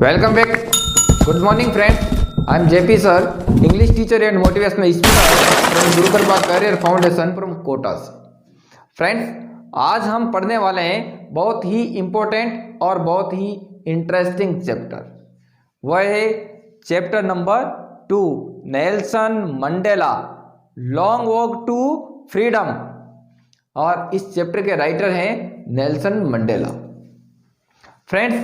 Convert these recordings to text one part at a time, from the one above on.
Welcome back. Good morning, friends. I am JP sir, English teacher and motivational speaker from Guru Kripa Career Foundation from Kotas. Friends, आज हम पढ़ने वाले हैं बहुत ही important और बहुत ही इंटरेस्टिंग चैप्टर। वह है chapter number 2, Nelson Mandela long walk to freedom. और इस चैप्टर के राइटर हैं Nelson Mandela. Friends,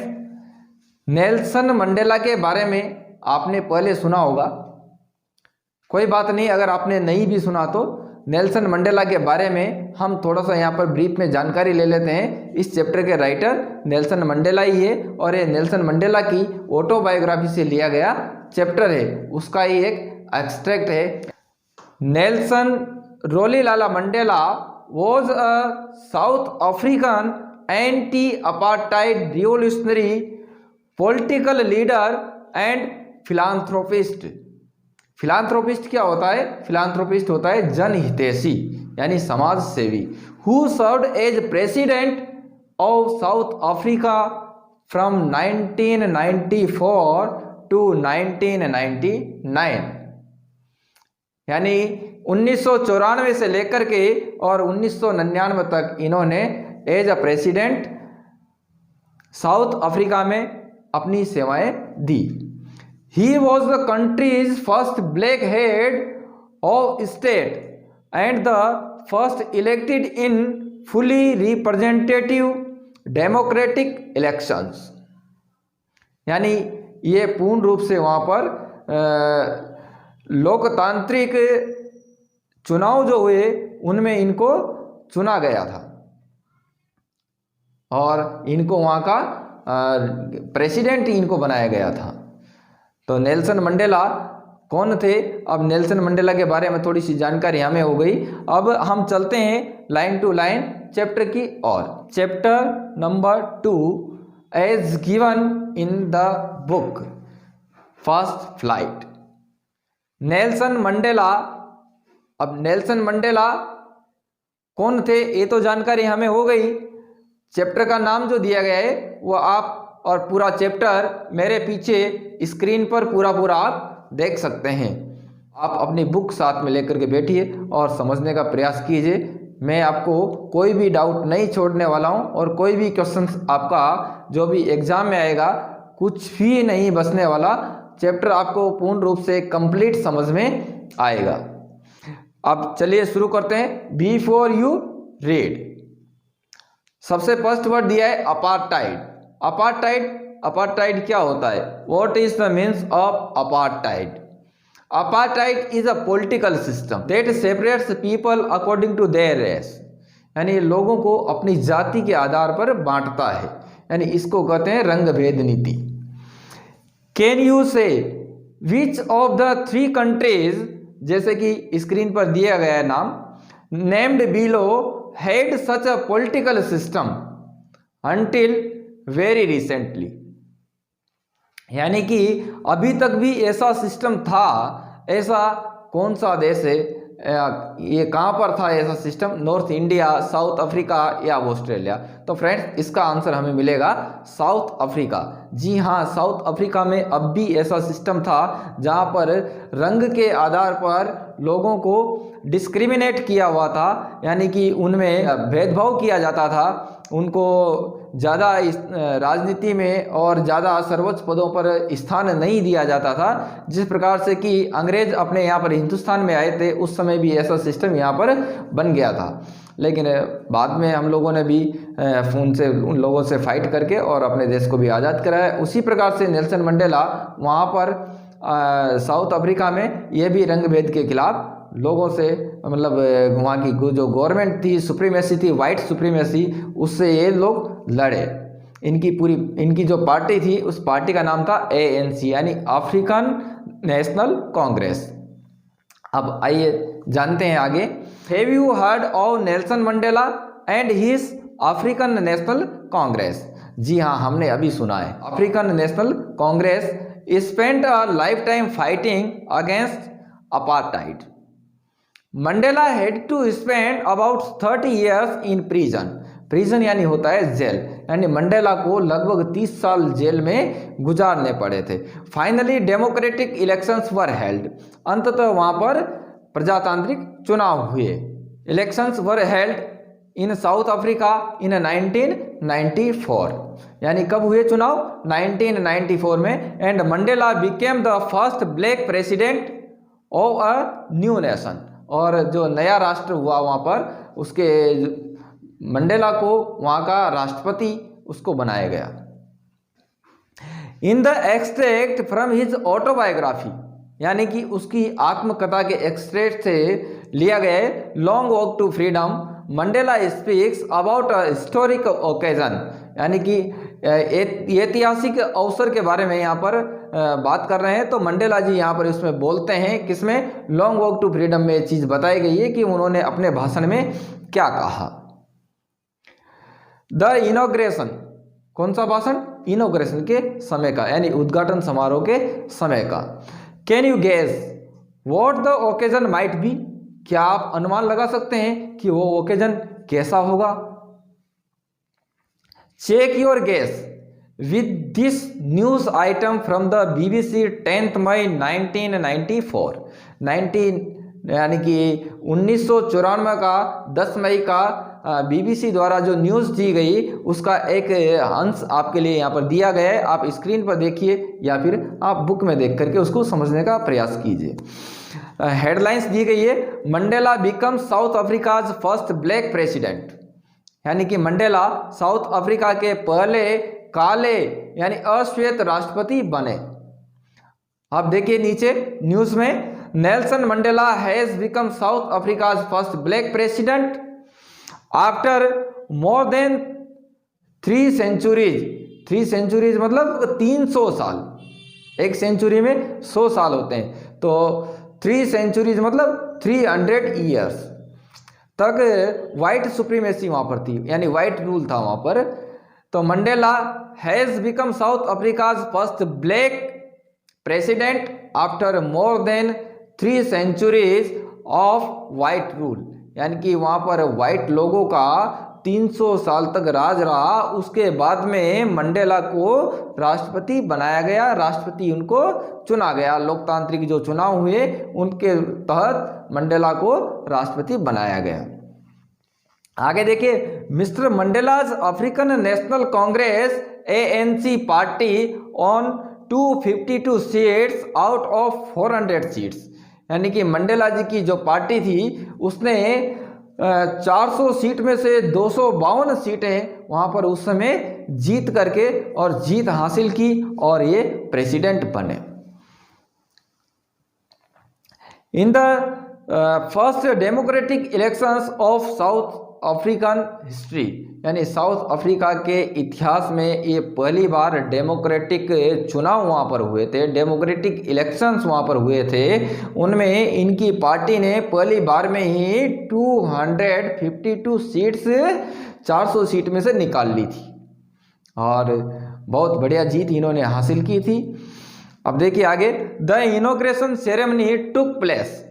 Nelson Mandela के बारे में आपने पहले सुना होगा, कोई बात नहीं अगर आपने नहीं भी सुना तो नेल्सन मंडेला के बारे में हम थोड़ा सा यहाँ पर ब्रीफ में जानकारी ले लेते हैं। इस चैप्टर के राइटर नेल्सन मंडेला ही है और ये नेल्सन मंडेला की ऑटोबायोग्राफी से लिया गया चैप्टर है, उसका ही एक एक्सट्रैक्ट है। Nelson Rolihlahla Mandela was a South African anti apartheid revolutionary political leader and philanthropist. Philanthropist क्या होता है? फिलांथ्रोपिस्ट होता है जनहितैषी यानी समाज सेवी। Who served as president of South Africa from 1994 to 1999, यानी 1994 से लेकर के और 1999 तक इन्होंने as a president South Africa में अपनी सेवाएं दी। He was the country's first black head of state and the first elected in fully representative democratic elections, यानी ये पूर्ण रूप से वहाँ पर लोकतांत्रिक चुनाव जो हुए उनमें इनको चुना गया था और इनको वहाँ का प्रेसिडेंट इनको बनाया गया था। तो नेल्सन मंडेला कौन थे? अब नेल्सन मंडेला के बारे में थोड़ी सी जानकारी हमें हो गई। अब हम चलते हैं लाइन टू लाइन चैप्टर की ओर। Chapter number 2 as given in the book First Flight. Nelson Mandela. अब नेल्सन मंडेला कौन थे ये तो जानकारी हमें हो गई। चैप्टर का नाम जो दिया गया है वो आप और पूरा चैप्टर मेरे पीछे स्क्रीन पर पूरा आप देख सकते हैं। आप अपनी बुक साथ में लेकर के बैठिए और समझने का प्रयास कीजिए। मैं आपको कोई भी डाउट नहीं छोड़ने वाला हूं और कोई भी क्वेश्चन आपका जो भी एग्जाम में आएगा कुछ भी नहीं बचने वाला। चैप्टर आपको पूर्ण रूप से कंप्लीट समझ में आएगा। अब चलिए शुरू करते हैं। बिफोर यू रीड, सबसे फर्स्ट वर्ड दिया है अपार्टाइड। अपार्टाइड क्या होता है? What is the means of apartheid? Apartheid is a political system that separates people according to their race, यानी लोगों को अपनी जाति के आधार पर बांटता है, यानी इसको कहते हैं रंग भेद नीति। कैन यू से विच ऑफ द 3 कंट्रीज, जैसे कि स्क्रीन पर दिया गया है नाम, named below had such a political system until very recently, यानी कि अभी तक भी ऐसा सिस्टम था। ऐसा कौन सा देश है? ये कहाँ पर था ऐसा system? North India, south Africa या ऑस्ट्रेलिया? तो फ्रेंड्स इसका आंसर हमें मिलेगा साउथ अफ्रीका। जी हाँ, साउथ अफ्रीका में अब भी ऐसा सिस्टम था जहाँ पर रंग के आधार पर लोगों को डिस्क्रिमिनेट किया हुआ था, यानी कि उनमें भेदभाव किया जाता था। उनको ज़्यादा राजनीति में और ज़्यादा सर्वोच्च पदों पर स्थान नहीं दिया जाता था। जिस प्रकार से कि अंग्रेज अपने यहाँ पर हिंदुस्तान में आए थे उस समय भी ऐसा सिस्टम यहाँ पर बन गया था, लेकिन बाद में हम लोगों ने भी उन लोगों से फाइट करके और अपने देश को भी आज़ाद कराया। उसी प्रकार से नेल्सन मंडेला वहाँ पर साउथ अफ्रीका में ये भी रंग भेद के खिलाफ लोगों से, मतलब वहाँ की जो गवर्नमेंट थी, सुप्रीमेसी थी, वाइट सुप्रीमेसी, उससे ये लोग लड़े। इनकी जो पार्टी थी उस पार्टी का नाम था ANC, यानी अफ्रीकन नेशनल कांग्रेस। अब आइए जानते हैं आगे। Have you heard of Nelson Mandela and his African National Congress? जी हाँ, हमने अभी सुना है। African National Congress spent a lifetime fighting against apartheid. Mandela had to spend about 30 years in prison prison यानी होता है जेल, यानी मंडेला को लगभग 30 साल जेल में गुजारने पड़े थे। Finally democratic elections were held, अंततः वहाँ पर प्रजातांत्रिक चुनाव हुए। Elections were held in south Africa in 1994, यानी कब हुए चुनाव? 1994 में। And Mandela became the first black president of a new nation, और जो नया राष्ट्र हुआ वहाँ पर, उसके मंडेला को वहाँ का राष्ट्रपति उसको बनाया गया। In the extract from his autobiography, यानी कि उसकी आत्मकथा के एक्सट्रैक्ट से लिया गया long walk to freedom, Mandela speaks about a historic occasion, यानी कि ऐतिहासिक अवसर के बारे में यहाँ पर बात कर रहे हैं। तो मंडेला जी यहाँ पर इसमें बोलते हैं, किसमें? लॉन्ग वॉक टू फ्रीडम में चीज़ बताई गई है कि उन्होंने अपने भाषण में क्या कहा। द इनॉग्रेशन, कौन सा भाषण? इनॉग्रेशन के समय का, यानी उद्घाटन समारोह के समय का। Can you guess what the occasion might be, क्या आप अनुमान लगा सकते हैं कि वो ओकेजन कैसा होगा? Check your guess with this news item from the BBC 10 मई 1994, यानी कि 1994 का 10 मई का BBC द्वारा जो न्यूज़ दी गई, उसका एक अंश आपके लिए यहाँ पर दिया गया है। आप स्क्रीन पर देखिए या फिर आप बुक में देख करके उसको समझने का प्रयास कीजिए। हेडलाइंस दी गई है, Mandela become South Africa's first black president, यानी कि मंडेला साउथ अफ्रीका के पहले काले यानी अश्वेत राष्ट्रपति बने। आप देखिए नीचे न्यूज़ में, Nelson Mandela has become South Africa's first black president after more than 3 centuries. 3 centuries मतलब 300 साल, एक सेंचुरी में 100 साल होते हैं, तो 3 सेंचुरीज मतलब 300 ईयर्स तक वाइट सुप्रीमेसी वहाँ पर थी, यानी वाइट रूल था वहाँ पर। तो Mandela has become South Africa's first black president after more than 3 centuries of white rule, यानी कि वहाँ पर वाइट लोगों का 300 साल तक राज रहा। उसके बाद में मंडेला को राष्ट्रपति बनाया गया, राष्ट्रपति उनको चुना गया। लोकतांत्रिक जो चुनाव हुए उनके तहत मंडेला को राष्ट्रपति बनाया गया। आगे देखिए, mister Mandela's African National Congress ANC party on 252 seats out of 400 seats, यानी कि मंडेला जी की जो पार्टी थी उसने 400 सीट में से 252 सीटें वहाँ पर उस समय जीत करके और जीत हासिल की और ये प्रेसिडेंट बने। In the first democratic elections of south African history, यानी साउथ अफ्रीका के इतिहास में ये पहली बार डेमोक्रेटिक चुनाव वहाँ पर हुए थे, डेमोक्रेटिक इलेक्शंस वहाँ पर हुए थे। उनमें इनकी पार्टी ने पहली बार में ही 252 सीट्स 400 सीट में से निकाल ली थी और बहुत बढ़िया जीत इन्होंने हासिल की थी। अब देखिए आगे, the inauguration ceremony took place,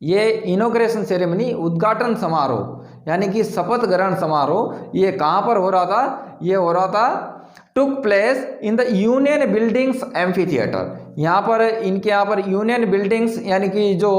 ये इनॉग्रेशन सेरेमनी उद्घाटन समारोह यानी कि शपथ ग्रहण समारोह, ये कहाँ पर हो रहा था? ये हो रहा था टुक place in the Union Buildings amphi theatre. यहाँ पर इनके यहाँ पर यूनियन बिल्डिंग्स यानी कि जो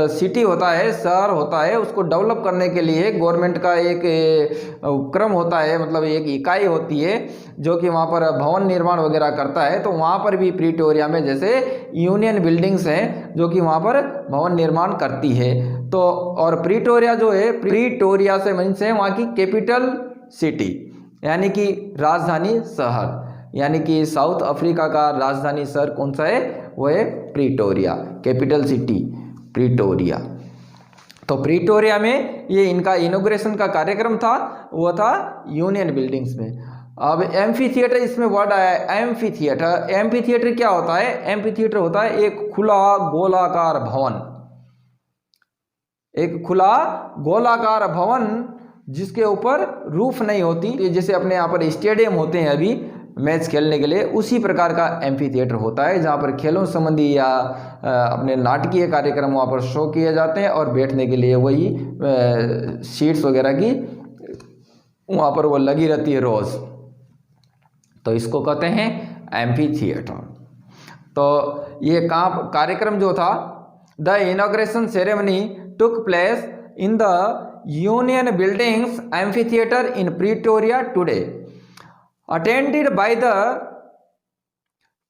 सिटी होता है, शहर होता है, उसको डेवलप करने के लिए गवर्नमेंट का एक उपक्रम होता है, मतलब एक इकाई होती है जो कि वहाँ पर भवन निर्माण वगैरह करता है। तो वहाँ पर भी प्रीटोरिया में जैसे यूनियन बिल्डिंग्स हैं जो कि वहाँ पर भवन निर्माण करती है। तो और प्रीटोरिया जो है, प्रीटोरिया से मीन्स है वहाँ की कैपिटल सिटी यानी कि राजधानी शहर, यानी कि साउथ अफ्रीका का राजधानी शहर कौन सा है? वो है प्रीटोरिया, कैपिटल सिटी प्रीटोरिया। तो प्रीटोरिया में ये इनका इनॉग्रेशन का कार्यक्रम था, वो था यूनियन बिल्डिंग्स में। अब एम्फी थिएटर इसमें वर्ड आया है, एम्फी थिएटर। एम्फी थिएटर क्या होता है? एम्फी थिएटर होता है एक खुला गोलाकार भवन, एक खुला गोलाकार भवन जिसके ऊपर रूफ नहीं होती, जैसे अपने यहाँ पर स्टेडियम होते हैं अभी मैच खेलने के लिए, उसी प्रकार का एम्फी थिएटर होता है जहाँ पर खेलों संबंधी या अपने नाटकीय कार्यक्रम वहाँ पर शो किए जाते हैं और बैठने के लिए वही सीट्स वगैरह की वहाँ पर वो लगी रहती है रोज, तो इसको कहते हैं एम्फी थिएटर। तो ये कार्यक्रम जो था, the inauguration ceremony took place in the Union Buildings amphitheatre in Pretoria today, attended by the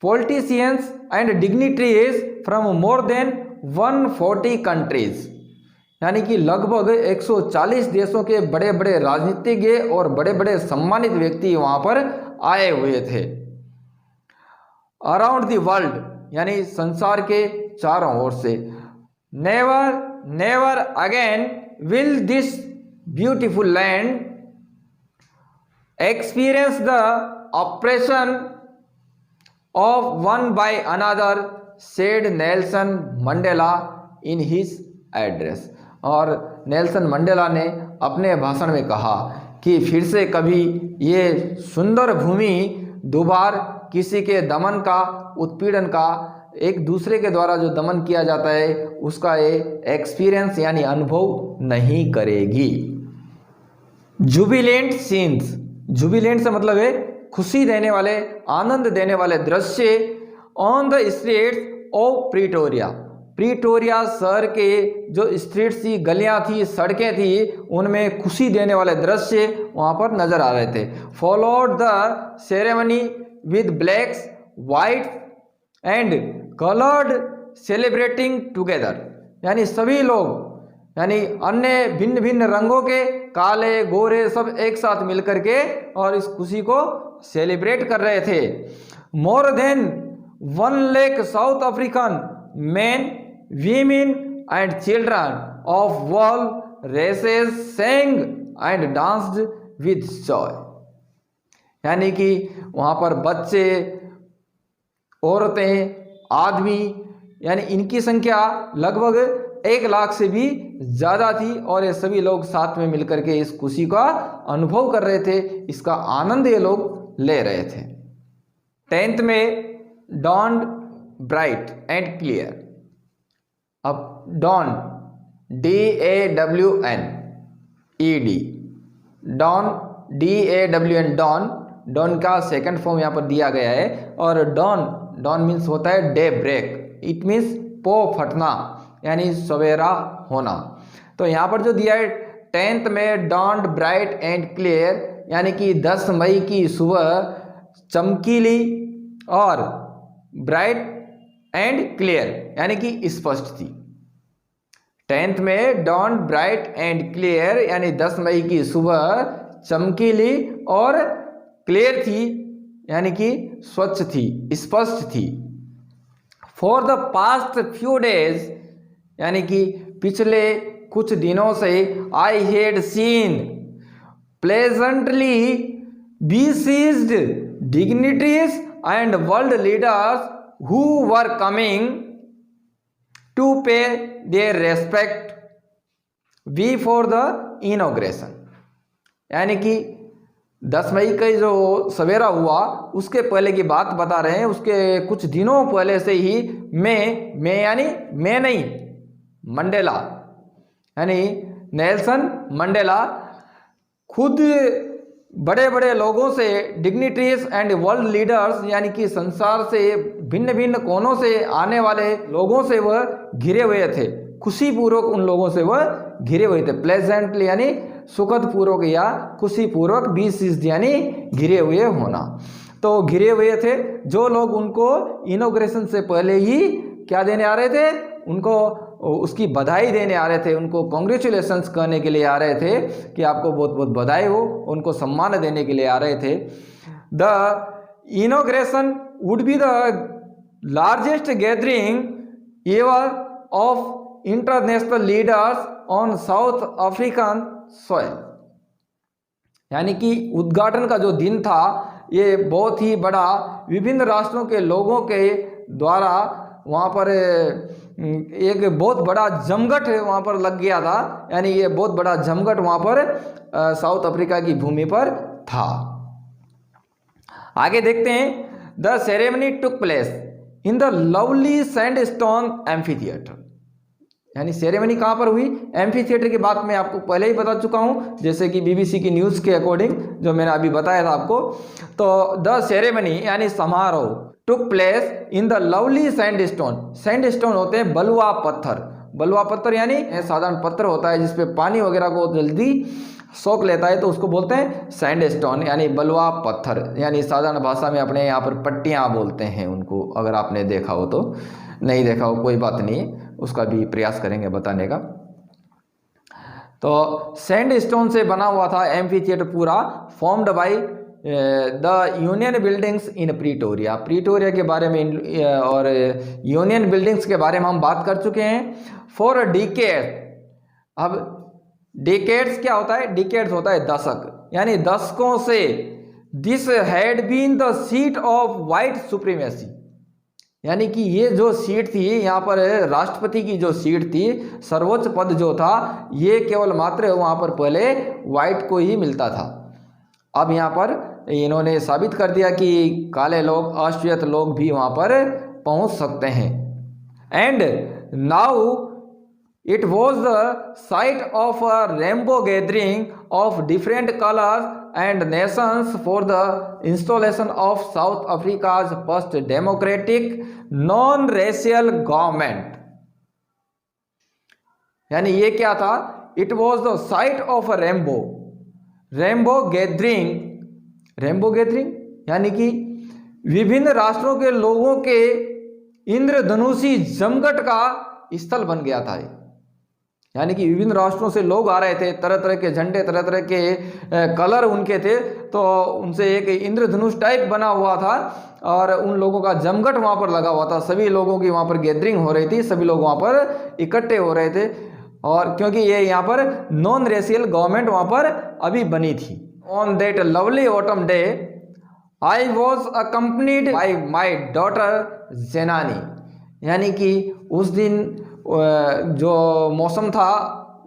politicians and dignitaries from more than 140 countries। यानी कि लगभग 140 देशों के बड़े बड़े राजनीतिज्ञ और बड़े बड़े सम्मानित व्यक्ति वहां पर आए हुए थे। अराउंड द वर्ल्ड, यानी संसार के चारों ओर से। Never never again will this beautiful land experience the operation of one by another, said Nelson Mandela in his address। और नेल्सन मंडेला ने अपने भाषण में कहा कि फिर से कभी ये सुंदर भूमि दोबार किसी के दमन का, उत्पीड़न का, एक दूसरे के द्वारा जो दमन किया जाता है उसका ये एक्सपीरियंस यानी अनुभव नहीं करेगी। जुबिलेंट सीन्स, जुबिलेंट से मतलब है खुशी देने वाले, आनंद देने वाले दृश्य ऑन द स्ट्रीट्स ऑफ प्रीटोरिया। प्रीटोरिया शहर के जो स्ट्रीट्स थी, गलियां थी, सड़कें थी, उनमें खुशी देने वाले दृश्य वहां पर नजर आ रहे थे। Followed the ceremony with blacks, white and coloured celebrating together. यानी सभी लोग, यानी अन्य भिन्न भिन्न रंगों के, काले गोरे सब एक साथ मिलकर के और इस खुशी को सेलिब्रेट कर रहे थे। More than 1 lakh South African men, women and children of all races sang and danced with joy. यानी कि वहां पर बच्चे, औरतें, आदमी, यानी इनकी संख्या लगभग 1 लाख से भी ज्यादा थी और ये सभी लोग साथ में मिलकर के इस खुशी का अनुभव कर रहे थे, इसका आनंद ये लोग ले रहे थे। 10th में dawned bright and clear। अब dawn, DAWN ED, dawn DAWN, dawn का सेकंड फॉर्म यहाँ पर दिया गया है। और dawn मीन्स होता है डे ब्रेक, इट मीन्स पो फटना, यानी सवेरा होना। तो यहाँ पर जो दिया है 10th में dawned bright and clear, यानी कि 10 मई की सुबह चमकीली और ब्राइट एंड क्लियर यानी कि स्पष्ट थी। 10th में dawned bright and clear यानी 10 मई की सुबह चमकीली और क्लियर थी, यानी कि स्वच्छ थी, स्पष्ट थी। For the past few days, यानी कि पिछले कुछ दिनों से, I had seen pleasantly besieged dignitaries and world leaders who were coming to pay their respect before the inauguration। यानी कि 10 मई का जो सवेरा हुआ उसके पहले की बात बता रहे हैं। उसके कुछ दिनों पहले से ही मंडेला यानी नेल्सन मंडेला खुद बड़े बड़े लोगों से, डिग्निटरीज एंड वर्ल्ड लीडर्स यानी कि संसार से भिन्न भिन्न कोनों से आने वाले लोगों से वह घिरे हुए थे। खुशी पूर्वक उन लोगों से वह घिरे हुए थे। प्लेजेंटली यानी सुखद पूर्वक या खुशी पूर्वक, बीसीज यानी घिरे हुए होना। तो घिरे हुए थे जो लोग उनको इनॉग्रेशन से पहले ही क्या देने आ रहे थे, उनको उसकी बधाई देने आ रहे थे, उनको कॉन्ग्रेचुलेशंस कहने के लिए आ रहे थे कि आपको बहुत बहुत बधाई हो, उनको सम्मान देने के लिए आ रहे थे। The inauguration would be the largest gathering ever of international leaders on south African soil. यानी कि उद्घाटन का जो दिन था ये बहुत ही बड़ा, विभिन्न राष्ट्रों के लोगों के द्वारा वहाँ पर एक बहुत बड़ा जमघट वहाँ पर लग गया था। यानी ये बहुत बड़ा जमघट वहाँ पर साउथ अफ्रीका की भूमि पर था। आगे देखते हैं। The ceremony took place in the lovely sandstone amphitheatre. यानी सेरेमनी कहाँ पर हुई? एम्फी थिएटर की बात मैं आपको पहले ही बता चुका हूँ, जैसे कि बीबीसी की न्यूज़ के अकॉर्डिंग जो मैंने अभी बताया था आपको। तो द सेरेमनी यानी समारोह टुक place in the lovely sandstone. Sandstone होते हैं बलुआ पत्थर। बलुआ पत्थर यानी साधारण पत्थर होता है जिसपे पानी वगैरह को जल्दी सोख लेता है, तो उसको बोलते हैं सैंडस्टोन यानी बलुआ पत्थर, यानी साधारण भाषा में अपने यहाँ पर पट्टियाँ बोलते हैं उनको। अगर आपने देखा हो तो, नहीं देखा हो कोई बात नहीं, उसका भी प्रयास करेंगे बताने का। तो सैंडस्टोन से बना हुआ था एम्फी थिएटर पूरा, formed by the Union Buildings in Pretoria. Pretoria के बारे में और यूनियन बिल्डिंग्स के बारे में हम बात कर चुके हैं। फॉर डिकेड, अब डिकेड्स क्या होता है? डिकेड्स होता है दशक, यानी दशकों से this had been the seat of white supremacy, यानी कि ये जो सीट थी यहाँ पर राष्ट्रपति की जो सीट थी, सर्वोच्च पद जो था, ये केवल मात्र वहाँ पर पहले वाइट को ही मिलता था। अब यहाँ पर इन्होंने साबित कर दिया कि काले लोग, अश्वेत लोग भी वहाँ पर पहुँच सकते हैं। And now it was the site of a rainbow gathering of different colours and nations for the installation of South Africa's first democratic non-racial government। यानी ये क्या था? It was the site of a rainbow gathering। Rainbow gathering यानी कि विभिन्न राष्ट्रों के लोगों के इंद्रधनुषी जमघट का स्थल बन गया था। यानी कि विभिन्न राष्ट्रों से लोग आ रहे थे, तरह तरह के झंडे, तरह तरह के कलर उनके थे, तो उनसे एक इंद्रधनुष टाइप बना हुआ था और उन लोगों का जमघट वहाँ पर लगा हुआ था। सभी लोगों की वहाँ पर गैदरिंग हो रही थी, सभी लोग वहाँ पर इकट्ठे हो रहे थे। और क्योंकि ये यहाँ पर नॉन रेशियल गवर्नमेंट वहाँ पर अभी बनी थी। On that lovely autumn day I was accompanied by my daughter Zenani. यानी कि उस दिन जो मौसम था,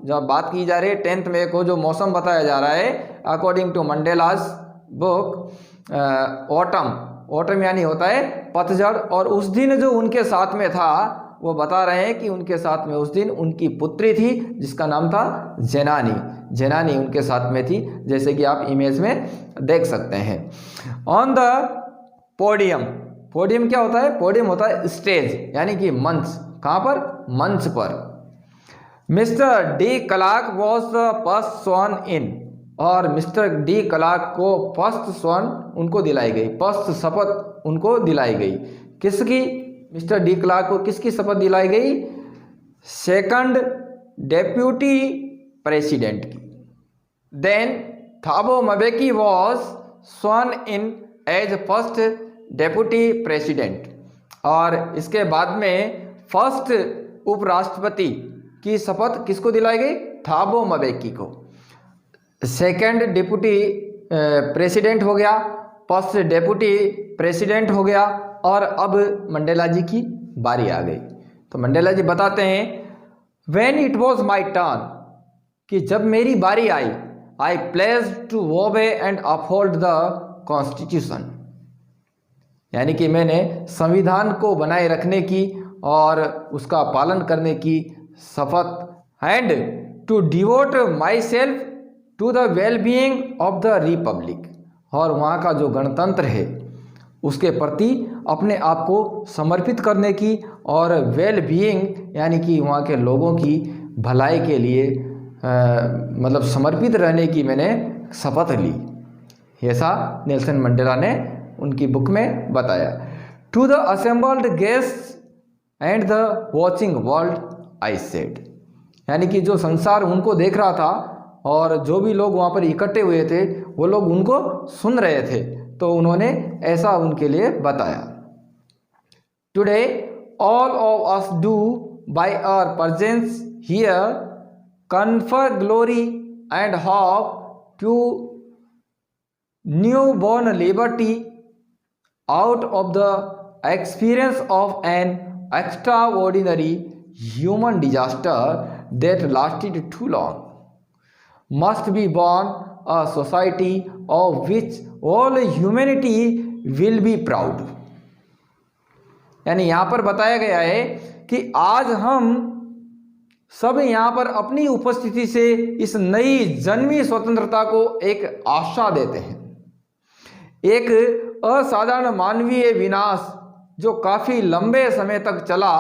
जब बात की जा रही है 10th मई को जो मौसम बताया जा रहा है अकॉर्डिंग टू मंडेलास बुक, ऑटम यानी होता है पतझड़। और उस दिन जो उनके साथ में था, वो बता रहे हैं कि उनके साथ में उस दिन उनकी पुत्री थी जिसका नाम था जेनानी उनके साथ में थी, जैसे कि आप इमेज में देख सकते हैं। ऑन द पोडियम क्या होता है? पोडियम होता है स्टेज, यानी कि मंच। कहाँ पर? मंच पर। Mister de Klerk was the first sworn इन, और मिस्टर डी क्लार्क को फर्स्ट स्वॉन उनको दिलाई गई, फर्स्ट शपथ उनको दिलाई गई। किसकी? मिस्टर डी क्लार्क को किसकी शपथ दिलाई गई? सेकंड डेप्यूटी प्रेसिडेंट की। Then Thabo Mbeki was sworn in as first deputy president, और इसके बाद में फर्स्ट उपराष्ट्रपति की शपथ किसको दिलाई गई? थाबो म्बेकी को। सेकंड डिप्यूटी प्रेसिडेंट हो गया, फर्स्ट डेप्यूटी प्रेसिडेंट हो गया, और अब मंडेला जी की बारी आ गई। तो मंडेला जी बताते हैं, when it was my turn, कि जब मेरी बारी आई, I pledged to obey and uphold the constitution, यानी कि मैंने संविधान को बनाए रखने की और उसका पालन करने की शपथ, and to devote myself to the well being of the republic, और वहाँ का जो गणतंत्र है उसके प्रति अपने आप को समर्पित करने की, और वेल बीइंग यानी कि वहाँ के लोगों की भलाई के लिए मतलब समर्पित रहने की मैंने शपथ ली। ऐसा नेल्सन मंडेला ने उनकी बुक में बताया। To the assembled guests and the watching world I said, यानी कि जो संसार उनको देख रहा था और जो भी लोग वहाँ पर इकट्ठे हुए थे वो लोग उनको सुन रहे थे, तो उन्होंने ऐसा उनके लिए बताया। Today all of us do by our presence here confer glory and hope to newborn liberty out of the experience of an extraordinary human disaster that lasted too long, must be born a society of which all humanity will be proud। यानी यहाँ पर बताया गया है कि आज हम सब यहाँ पर अपनी उपस्थिति से इस नई जन्मी स्वतंत्रता को एक आशा देते हैं। एक असाधारण मानवीय विनाश जो काफी लंबे समय तक चला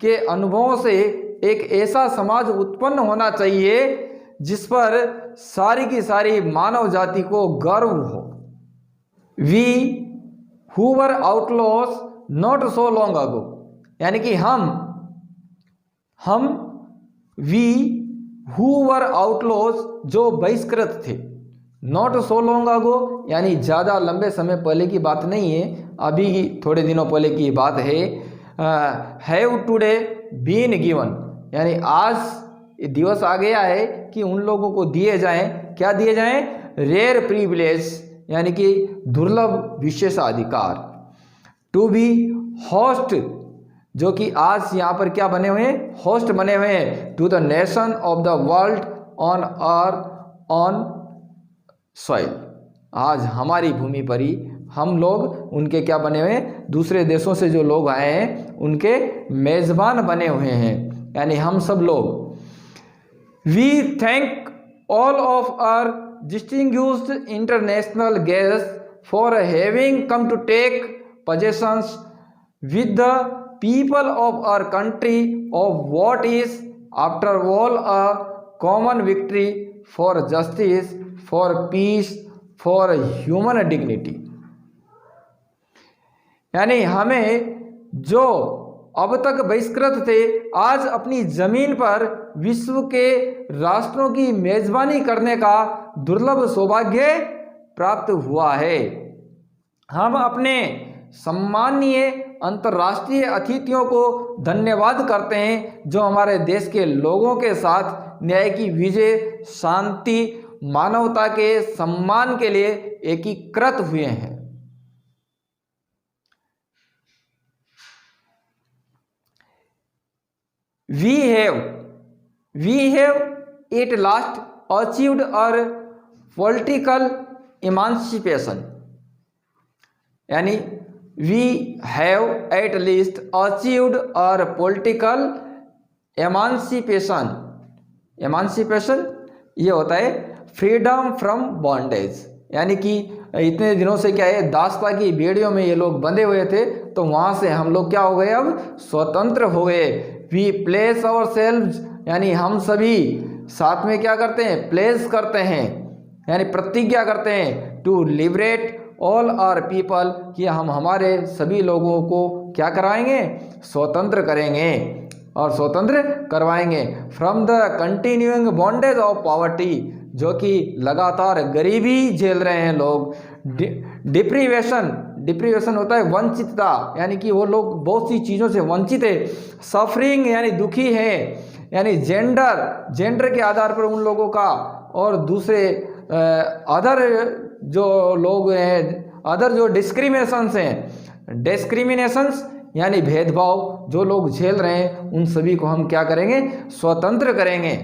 के अनुभवों से एक ऐसा समाज उत्पन्न होना चाहिए जिस पर सारी की सारी मानव जाति को गर्व हो। We who were outlaws not so long ago, यानी कि हम वी हु वर आउटलॉस जो बहिष्कृत थे, नॉट सो लॉन्ग अगो यानी ज़्यादा लंबे समय पहले की बात नहीं है, अभी थोड़े दिनों पहले की बात है। हैव टुडे बीन गिवन, यानी आज दिवस आ गया है कि उन लोगों को दिए जाएं, क्या दिए जाएं? रेयर प्रिविलेज, यानी कि दुर्लभ विशेषाधिकार। टू बी होस्ट, जो कि आज यहाँ पर क्या बने हुए हैं? होस्ट बने हुए हैं। To the nation of the world on earth on soil, आज हमारी भूमि पर ही हम लोग उनके क्या बने हुए हैं? दूसरे देशों से जो लोग आए हैं उनके मेज़बान बने हुए हैं, यानी हम सब लोग। We thank all of our distinguished international guests for having come to take possessions with the people of our country of what is after all a common victory for justice, for peace, for human dignity। यानी हमें जो अब तक बहिष्कृत थे, आज अपनी जमीन पर विश्व के राष्ट्रों की मेजबानी करने का दुर्लभ सौभाग्य प्राप्त हुआ है। हम अपने सम्मानीय अंतर्राष्ट्रीय अतिथियों को धन्यवाद करते हैं जो हमारे देश के लोगों के साथ न्याय की विजय, शांति, मानवता के सम्मान के लिए एकीकृत हुए हैं। We have at last achieved our political emancipation, यानी we have at least achieved our political emancipation। emancipation ये होता है फ्रीडम फ्रॉम बॉन्डेज, यानी कि इतने दिनों से क्या है, दासता की बेड़ियों में ये लोग बंधे हुए थे, तो वहाँ से हम लोग क्या हो गए, अब स्वतंत्र हो गए। वी प्लेस आवर सेल्व्स, यानी हम सभी साथ में क्या करते हैं? प्लेस करते हैं, यानी प्रतिज्ञा करते हैं। To liberate all our people, कि हम हमारे सभी लोगों को क्या कराएंगे? स्वतंत्र करेंगे और स्वतंत्र करवाएंगे। From the continuing bondage of poverty, जो कि लगातार गरीबी झेल रहे हैं लोग। डिप्रीवेशन होता है वंचितता, यानी कि वो लोग बहुत सी चीज़ों से वंचित है। सफरिंग यानी दुखी है, यानी जेंडर के आधार पर उन लोगों का, और दूसरे अदर जो लोग हैं, अदर जो डिस्क्रिमिनेशंस यानी भेदभाव जो लोग झेल रहे हैं, उन सभी को हम क्या करेंगे? स्वतंत्र करेंगे।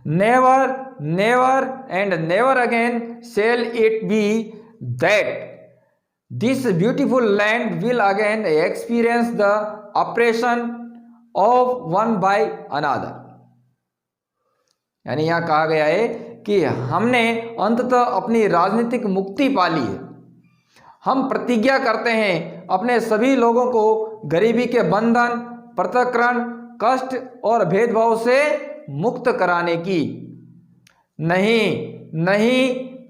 Never and never again shall it be that this beautiful land will again experience the oppression of one by another, यानी यहाँ कहा गया है कि हमने अंततः अपनी राजनीतिक मुक्ति पा ली है। हम प्रतिज्ञा करते हैं अपने सभी लोगों को गरीबी के बंधन, पृथक्करण, कष्ट और भेदभाव से मुक्त कराने की। नहीं,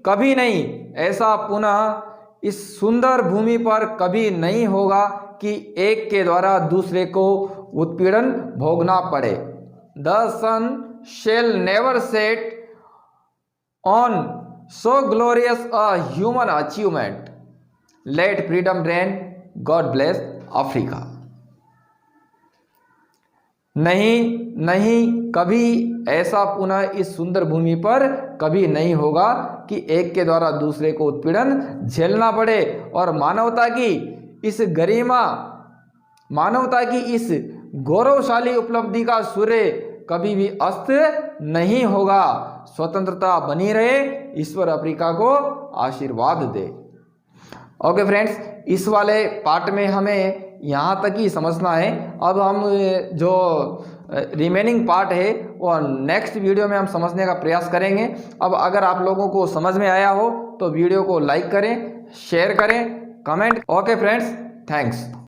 कभी नहीं, ऐसा पुनः इस सुंदर भूमि पर कभी नहीं होगा कि एक के द्वारा दूसरे को उत्पीड़न भोगना पड़े। The sun shall never set on so glorious a human achievement। Let freedom reign। God bless Africa। नहीं, कभी ऐसा पुनः इस सुंदर भूमि पर कभी नहीं होगा कि एक के द्वारा दूसरे को उत्पीड़न झेलना पड़े, और मानवता की इस गौरवशाली उपलब्धि का सूर्य कभी भी अस्त नहीं होगा। स्वतंत्रता बनी रहे, ईश्वर अफ्रीका को आशीर्वाद दे। ओके फ्रेंड्स, इस वाले पार्ट में हमें यहाँ तक ही समझना है। अब हम जो रिमेनिंग पार्ट है वो नेक्स्ट वीडियो में हम समझने का प्रयास करेंगे। अब अगर आप लोगों को समझ में आया हो तो वीडियो को लाइक करें, शेयर करें, कमेंट। Okay friends, thanks.